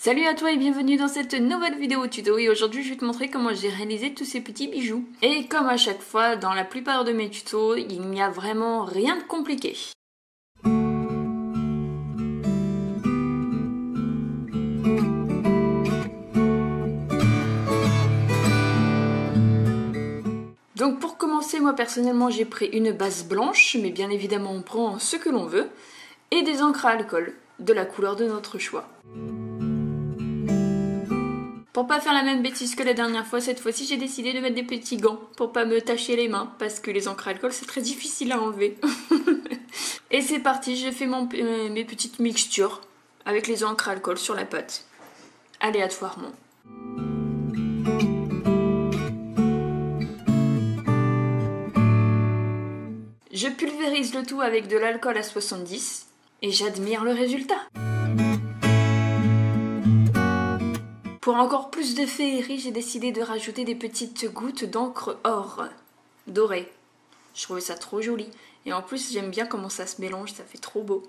Salut à toi et bienvenue dans cette nouvelle vidéo tuto et aujourd'hui je vais te montrer comment j'ai réalisé tous ces petits bijoux. Et comme à chaque fois, dans la plupart de mes tutos, il n'y a vraiment rien de compliqué. Donc pour commencer, moi personnellement j'ai pris une base blanche, mais bien évidemment on prend ce que l'on veut, et des encres à alcool, de la couleur de notre choix. Pour pas faire la même bêtise que la dernière fois, cette fois-ci j'ai décidé de mettre des petits gants pour pas me tacher les mains parce que les encres à alcool c'est très difficile à enlever. Et c'est parti, j'ai fait mes petites mixtures avec les encres à alcool sur la pâte, aléatoirement. Je pulvérise le tout avec de l'alcool à 70 et j'admire le résultat. Pour encore plus de féerie, j'ai décidé de rajouter des petites gouttes d'encre or, dorée. Je trouvais ça trop joli. Et en plus, j'aime bien comment ça se mélange, ça fait trop beau.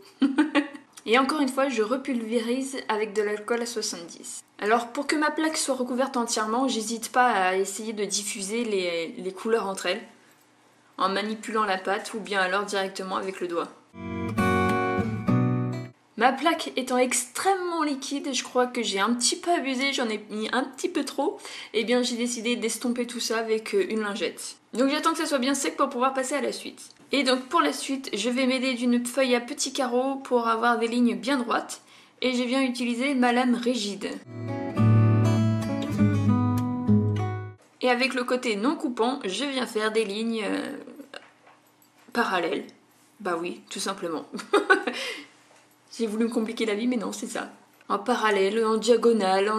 Et encore une fois, je repulvérise avec de l'alcool à 70. Alors, pour que ma plaque soit recouverte entièrement, j'hésite pas à essayer de diffuser les couleurs entre elles, en manipulant la pâte ou bien alors directement avec le doigt. Ma plaque étant extrêmement liquide, je crois que j'ai un petit peu abusé, j'en ai mis un petit peu trop, et bien j'ai décidé d'estomper tout ça avec une lingette. Donc j'attends que ça soit bien sec pour pouvoir passer à la suite. Et donc pour la suite, je vais m'aider d'une feuille à petits carreaux pour avoir des lignes bien droites, et je viens utiliser ma lame rigide. Et avec le côté non coupant, je viens faire des lignes parallèles. Bah oui, tout simplement. J'ai voulu me compliquer la vie, mais non, c'est ça. En parallèle, en diagonale,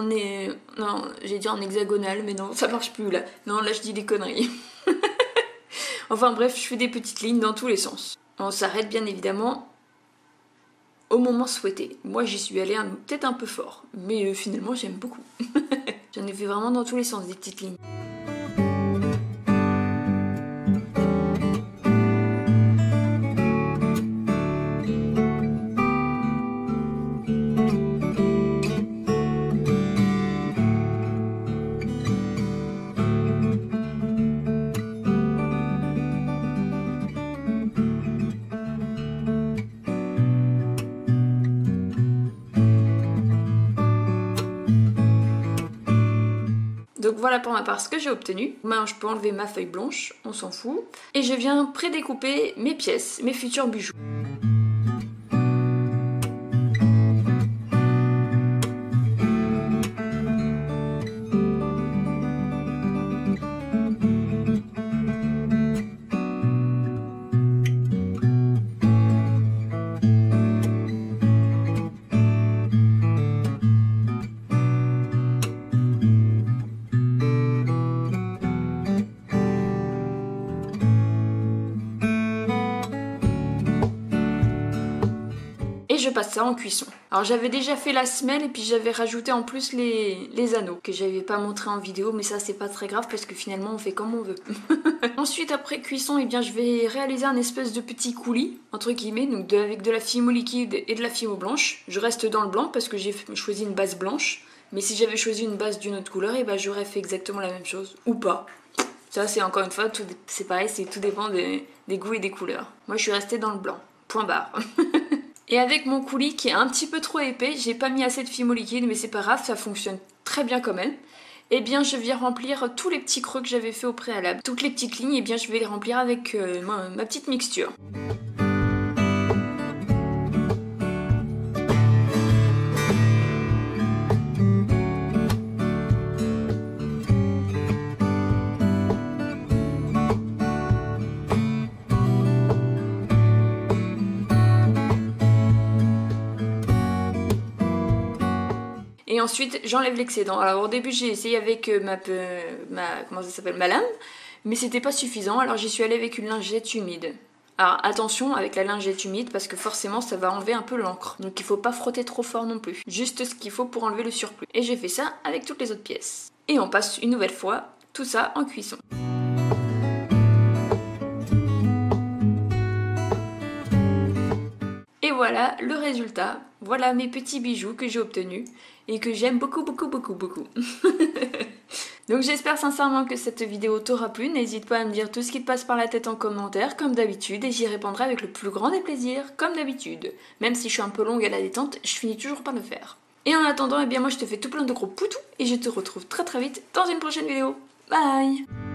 non, j'ai dit en hexagonale, mais non, ça marche plus là. Non, là je dis des conneries. Enfin bref, je fais des petites lignes dans tous les sens. On s'arrête bien évidemment au moment souhaité. Moi j'y suis allée peut-être un peu fort, mais finalement j'aime beaucoup. J'en ai fait vraiment dans tous les sens des petites lignes. Donc voilà pour ma part ce que j'ai obtenu. Maintenant je peux enlever ma feuille blanche, on s'en fout. Et je viens prédécouper mes pièces, mes futurs bijoux. Et je passe ça en cuisson. Alors j'avais déjà fait la semelle et puis j'avais rajouté en plus les anneaux que j'avais pas montré en vidéo, mais ça c'est pas très grave parce que finalement on fait comme on veut. Ensuite après cuisson, eh bien je vais réaliser un espèce de petit coulis entre guillemets, donc avec de la fimo liquide et de la fimo blanche. Je reste dans le blanc parce que j'ai choisi une base blanche, mais si j'avais choisi une base d'une autre couleur, eh ben j'aurais fait exactement la même chose ou pas. Ça c'est encore une fois, c'est pareil, tout dépend des goûts et des couleurs. Moi je suis restée dans le blanc, point barre. Et avec mon coulis qui est un petit peu trop épais, j'ai pas mis assez de fimo liquide, mais c'est pas grave, ça fonctionne très bien quand même. Et bien je viens remplir tous les petits creux que j'avais fait au préalable. Toutes les petites lignes, et bien je vais les remplir avec ma petite mixture. Et ensuite, j'enlève l'excédent. Alors au début, j'ai essayé avec comment ça s'appelle, ma lame, mais c'était pas suffisant, alors j'y suis allée avec une lingette humide. Alors attention avec la lingette humide parce que forcément ça va enlever un peu l'encre. Donc il faut pas frotter trop fort non plus. Juste ce qu'il faut pour enlever le surplus. Et j'ai fait ça avec toutes les autres pièces. Et on passe une nouvelle fois tout ça en cuisson. Et voilà le résultat. Voilà mes petits bijoux que j'ai obtenus et que j'aime beaucoup. Donc j'espère sincèrement que cette vidéo t'aura plu, n'hésite pas à me dire tout ce qui te passe par la tête en commentaire comme d'habitude et j'y répondrai avec le plus grand des plaisirs comme d'habitude. Même si je suis un peu longue à la détente, je finis toujours par le faire. Et en attendant, eh bien moi je te fais tout plein de gros poutous et je te retrouve très vite dans une prochaine vidéo. Bye!